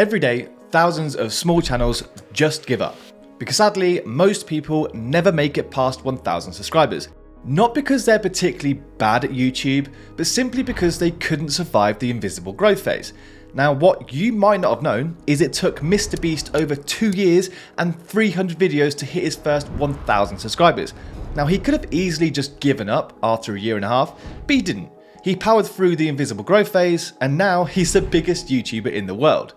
Every day, thousands of small channels just give up. Because sadly, most people never make it past 1,000 subscribers. Not because they're particularly bad at YouTube, but simply because they couldn't survive the invisible growth phase. Now, what you might not have known is it took MrBeast over 2 years and 300 videos to hit his first 1,000 subscribers. Now, he could have easily just given up after a year and a half, but he didn't. He powered through the invisible growth phase, and now he's the biggest YouTuber in the world.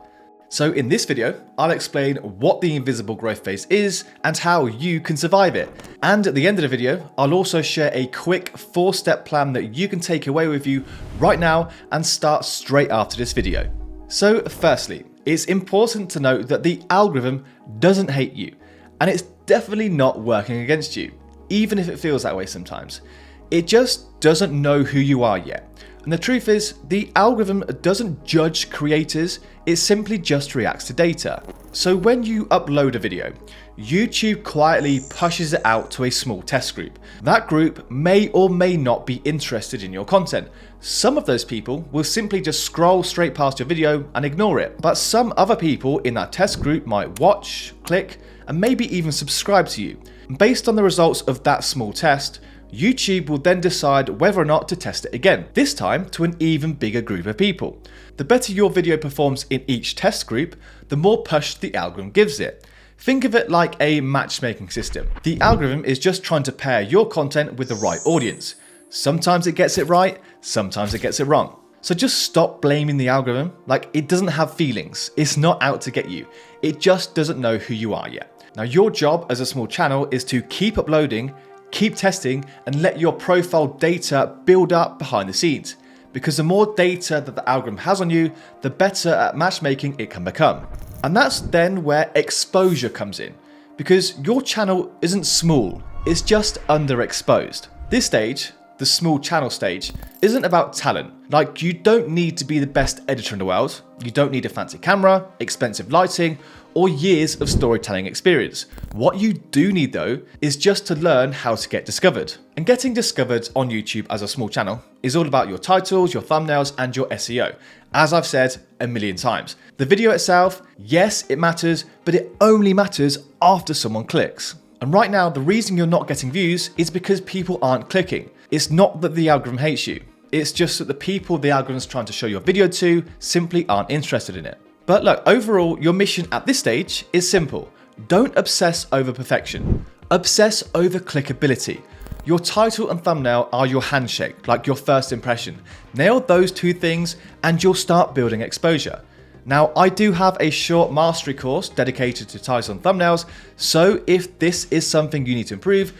So in this video, I'll explain what the invisible growth phase is and how you can survive it. And at the end of the video, I'll also share a quick 4-step plan that you can take away with you right now and start straight after this video. So firstly, it's important to note that the algorithm doesn't hate you, and it's definitely not working against you, even if it feels that way sometimes. It just doesn't know who you are yet. And the truth is, the algorithm doesn't judge creators, it simply just reacts to data. So when you upload a video, YouTube quietly pushes it out to a small test group. That group may or may not be interested in your content. Some of those people will simply just scroll straight past your video and ignore it. But some other people in that test group might watch, click, and maybe even subscribe to you. Based on the results of that small test, YouTube will then decide whether or not to test it again, this time to an even bigger group of people. The better your video performs in each test group, the more push the algorithm gives it. Think of it like a matchmaking system. The algorithm is just trying to pair your content with the right audience. Sometimes it gets it right, sometimes it gets it wrong. So just stop blaming the algorithm. Like, it doesn't have feelings. It's not out to get you. It just doesn't know who you are yet. Now, your job as a small channel is to keep uploading, keep testing, and let your profile data build up behind the scenes. Because the more data that the algorithm has on you, the better at matchmaking it can become. And that's then where exposure comes in. Because your channel isn't small, it's just underexposed. This stage, the small channel stage, isn't about talent. Like, you don't need to be the best editor in the world. You don't need a fancy camera, expensive lighting, or years of storytelling experience. What you do need though is just to learn how to get discovered. And getting discovered on YouTube as a small channel is all about your titles, your thumbnails, and your SEO. As I've said a million times, the video itself, yes, it matters, but it only matters after someone clicks. And right now, the reason you're not getting views is because people aren't clicking. It's not that the algorithm hates you. It's just that the people the algorithm's trying to show your video to simply aren't interested in it. But look, overall, your mission at this stage is simple. Don't obsess over perfection. Obsess over clickability. Your title and thumbnail are your handshake, like your first impression. Nail those two things and you'll start building exposure. Now, I do have a short mastery course dedicated to titles and thumbnails, so if this is something you need to improve,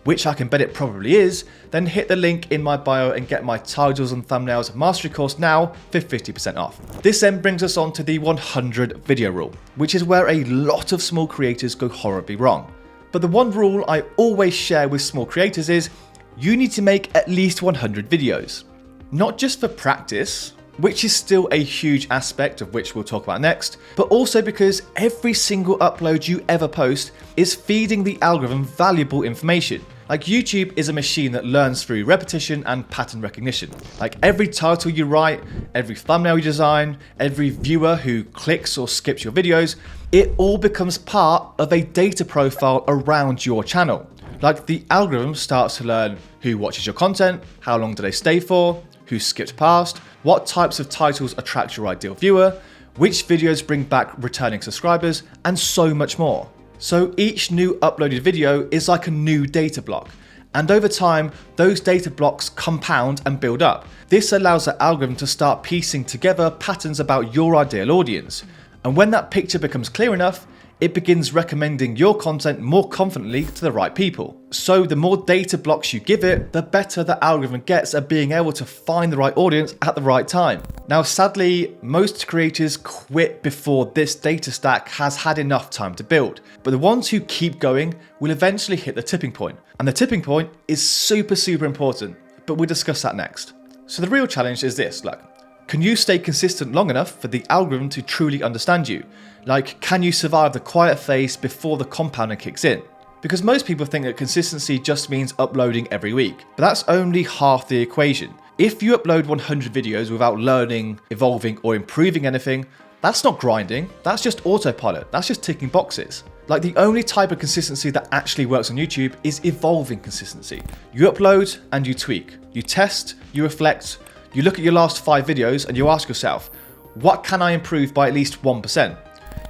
which I can bet it probably is, then hit the link in my bio and get my titles and thumbnails mastery course now for 50% off. This then brings us on to the 100 video rule, which is where a lot of small creators go horribly wrong. But the one rule I always share with small creators is you need to make at least 100 videos. Not just for practice, which is still a huge aspect of which we'll talk about next, but also because every single upload you ever post is feeding the algorithm valuable information. Like, YouTube is a machine that learns through repetition and pattern recognition. Like, every title you write, every thumbnail you design, every viewer who clicks or skips your videos, it all becomes part of a data profile around your channel. Like, the algorithm starts to learn who watches your content, how long do they stay for, who skipped past, what types of titles attract your ideal viewer, which videos bring back returning subscribers, and so much more. So each new uploaded video is like a new data block. And over time, those data blocks compound and build up. This allows the algorithm to start piecing together patterns about your ideal audience. And when that picture becomes clear enough, it begins recommending your content more confidently to the right people. So the more data blocks you give it, the better the algorithm gets at being able to find the right audience at the right time. Now, sadly, most creators quit before this data stack has had enough time to build. But the ones who keep going will eventually hit the tipping point. And the tipping point is super important, but we'll discuss that next. So the real challenge is this, look. Can you stay consistent long enough for the algorithm to truly understand you? Like, can you survive the quiet phase before the compounding kicks in? Because most people think that consistency just means uploading every week, but that's only half the equation. If you upload 100 videos without learning, evolving, or improving anything, That's not grinding, that's just autopilot, that's just ticking boxes. Like, the only type of consistency that actually works on YouTube is evolving consistency. You upload and you tweak. You test, you reflect, you look at your last 5 videos and you ask yourself, what can I improve by at least 1%?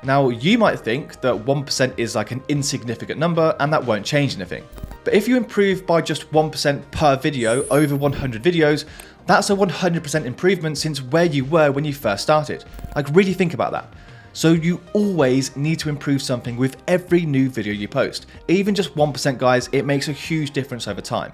Now, you might think that 1% is like an insignificant number and that won't change anything. But if you improve by just 1% per video over 100 videos, that's a 100% improvement since where you were when you first started. Like, really think about that. So you always need to improve something with every new video you post. Even just 1%, guys, it makes a huge difference over time.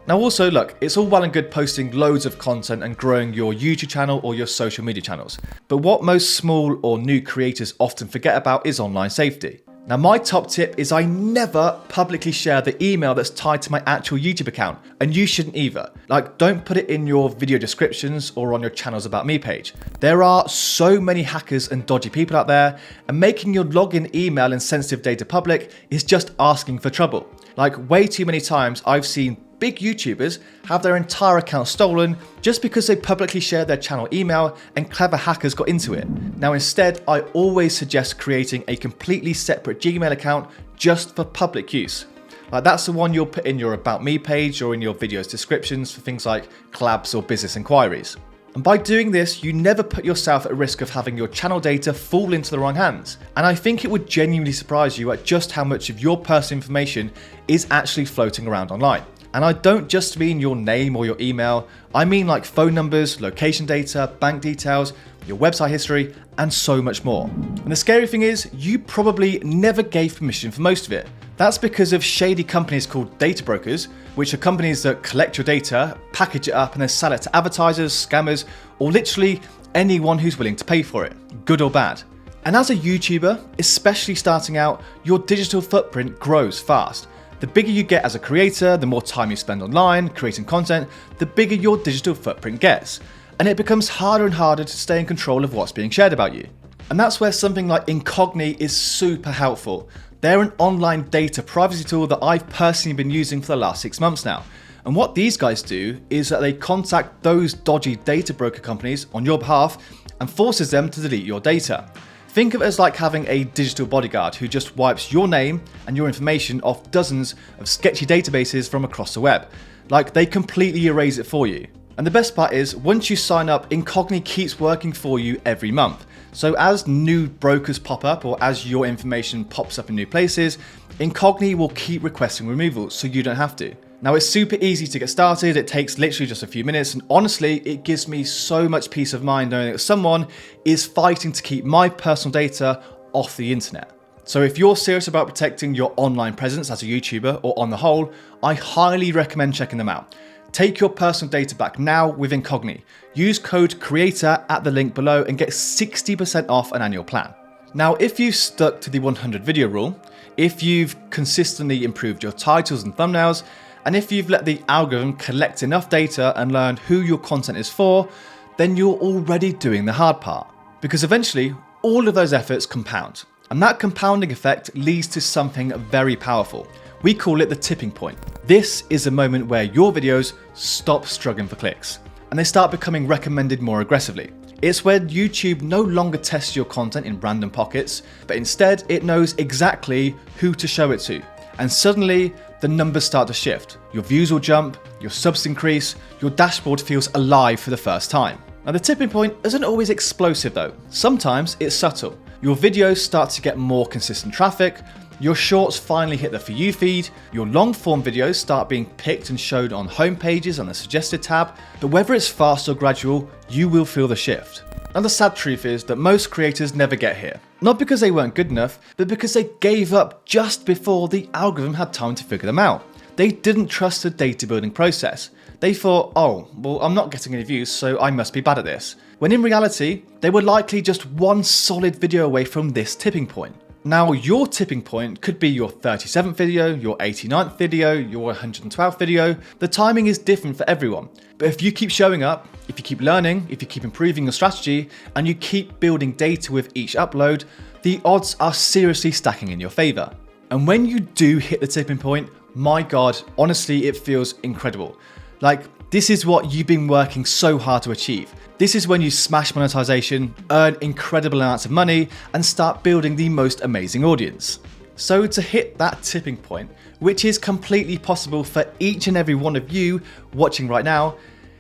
Now also, look, it's all well and good posting loads of content and growing your YouTube channel or your social media channels. But what most small or new creators often forget about is online safety. Now, my top tip is I never publicly share the email that's tied to my actual YouTube account, and you shouldn't either. Like, don't put it in your video descriptions or on your channel's About Me page. There are so many hackers and dodgy people out there, and making your login email and sensitive data public is just asking for trouble. Like, way too many times I've seen big YouTubers have their entire account stolen just because they publicly shared their channel email and clever hackers got into it. Now, instead, I always suggest creating a completely separate Gmail account just for public use. Like, that's the one you'll put in your About Me page or in your video's descriptions for things like collabs or business inquiries. And by doing this, you never put yourself at risk of having your channel data fall into the wrong hands. And I think it would genuinely surprise you at just how much of your personal information is actually floating around online. And I don't just mean your name or your email, I mean like phone numbers, location data, bank details, your website history, and so much more. And the scary thing is, you probably never gave permission for most of it. That's because of shady companies called data brokers, which are companies that collect your data, package it up, and then sell it to advertisers, scammers, or literally anyone who's willing to pay for it, good or bad. And as a YouTuber, especially starting out, your digital footprint grows fast. The bigger you get as a creator, the more time you spend online creating content, the bigger your digital footprint gets. And it becomes harder and harder to stay in control of what's being shared about you. And that's where something like Incogni is super helpful. They're an online data privacy tool that I've personally been using for the last 6 months now. And what these guys do is that they contact those dodgy data broker companies on your behalf and forces them to delete your data. Think of it as like having a digital bodyguard who just wipes your name and your information off dozens of sketchy databases from across the web. Like, they completely erase it for you. And the best part is, once you sign up, Incogni keeps working for you every month. So as new brokers pop up or as your information pops up in new places, Incogni will keep requesting removals so you don't have to. Now, it's super easy to get started, it takes literally just a few minutes, and honestly, it gives me so much peace of mind knowing that someone is fighting to keep my personal data off the internet. So if you're serious about protecting your online presence as a YouTuber or on the whole, I highly recommend checking them out. Take your personal data back now with Incogni. Use code CREATOR at the link below and get 60% off an annual plan. Now, if you've stuck to the 100 video rule, if you've consistently improved your titles and thumbnails, and if you've let the algorithm collect enough data and learn who your content is for, then you're already doing the hard part. Because eventually, all of those efforts compound. And that compounding effect leads to something very powerful. We call it the tipping point. This is a moment where your videos stop struggling for clicks, and they start becoming recommended more aggressively. It's where YouTube no longer tests your content in random pockets, but instead it knows exactly who to show it to. And suddenly, the numbers start to shift. Your views will jump, your subs increase, your dashboard feels alive for the first time. Now, the tipping point isn't always explosive though. Sometimes it's subtle. Your videos start to get more consistent traffic, your shorts finally hit the For You feed, your long form videos start being picked and showed on home pages on the suggested tab, but whether it's fast or gradual, you will feel the shift. And the sad truth is that most creators never get here. Not because they weren't good enough, but because they gave up just before the algorithm had time to figure them out. They didn't trust the data building process. They thought, oh, well, I'm not getting any views, so I must be bad at this. When in reality, they were likely just one solid video away from this tipping point. Now, your tipping point could be your 37th video, your 89th video, your 112th video. The timing is different for everyone. But if you keep showing up, if you keep learning, if you keep improving your strategy, and you keep building data with each upload, the odds are seriously stacking in your favor. And when you do hit the tipping point, my God, honestly, it feels incredible. Like, This is what you've been working so hard to achieve. This is when you smash monetization, earn incredible amounts of money, and start building the most amazing audience. So to hit that tipping point, which is completely possible for each and every one of you watching right now,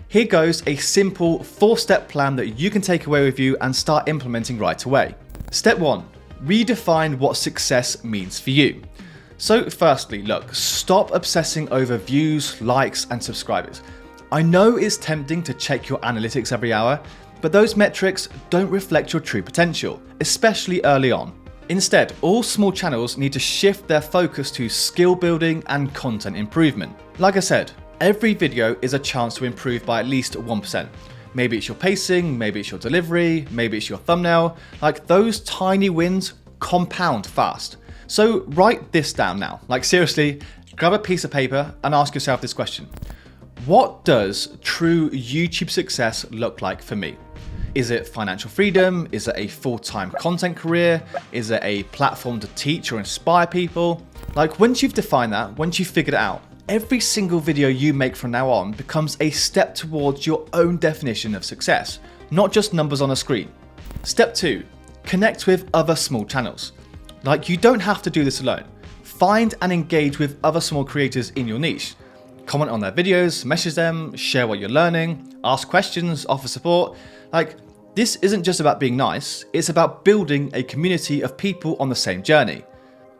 here goes a simple 4-step plan that you can take away with you and start implementing right away. Step 1, redefine what success means for you. So firstly, look, stop obsessing over views, likes, and subscribers. I know it's tempting to check your analytics every hour, but those metrics don't reflect your true potential, especially early on. Instead, all small channels need to shift their focus to skill building and content improvement. Like I said, every video is a chance to improve by at least 1%. Maybe it's your pacing, maybe it's your delivery, maybe it's your thumbnail. Like, those tiny wins compound fast. So write this down now. Like, seriously, grab a piece of paper and ask yourself this question. What does true YouTube success look like for me? Is it financial freedom? Is it a full-time content career? Is it a platform to teach or inspire people? Like, once you've defined that, once you've figured it out, every single video you make from now on becomes a step towards your own definition of success, not just numbers on a screen. Step 2, connect with other small channels. Like, you don't have to do this alone. Find and engage with other small creators in your niche. Comment on their videos, message them, share what you're learning, ask questions, offer support. Like, this isn't just about being nice, it's about building a community of people on the same journey.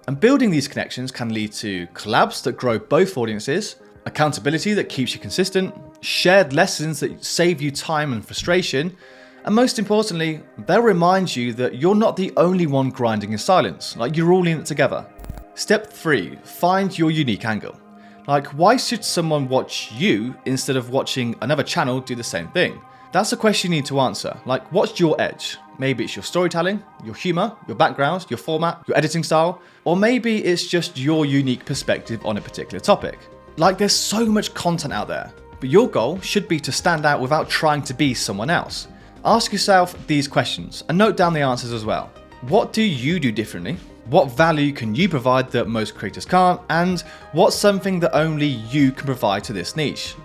And building these connections can lead to collabs that grow both audiences, accountability that keeps you consistent, shared lessons that save you time and frustration, and most importantly, they'll remind you that you're not the only one grinding in silence, like, you're all in it together. Step 3, find your unique angle. Like, why should someone watch you instead of watching another channel do the same thing? That's a question you need to answer. Like, what's your edge? Maybe it's your storytelling, your humor, your background, your format, your editing style, or maybe it's just your unique perspective on a particular topic. Like, there's so much content out there, but your goal should be to stand out without trying to be someone else. Ask yourself these questions and note down the answers as well. What do you do differently? What value can you provide that most creators can't? And what's something that only you can provide to this niche?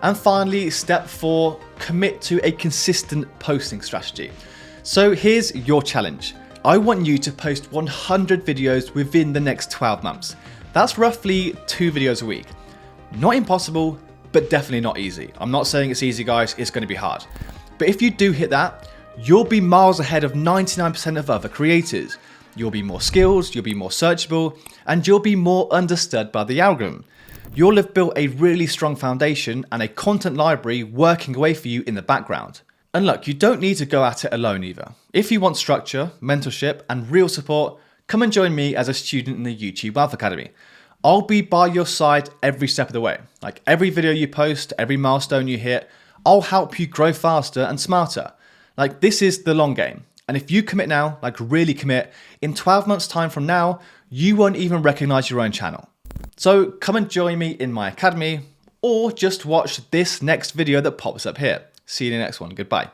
And finally, step 4, commit to a consistent posting strategy. So here's your challenge. I want you to post 100 videos within the next 12 months. That's roughly 2 videos a week. Not impossible, but definitely not easy. I'm not saying it's easy, guys, it's going to be hard. But if you do hit that, you'll be miles ahead of 99% of other creators. You'll be more skilled, you'll be more searchable, and you'll be more understood by the algorithm. You'll have built a really strong foundation and a content library working away for you in the background. And look, you don't need to go at it alone either. If you want structure, mentorship, and real support, come and join me as a student in the YouTube Wealth Academy. I'll be by your side every step of the way. Like, every video you post, every milestone you hit, I'll help you grow faster and smarter. Like, this is the long game. And if you commit now, like really commit, in 12 months time from now, you won't even recognize your own channel. So come and join me in my academy, or just watch this next video that pops up here. See you in the next one. Goodbye.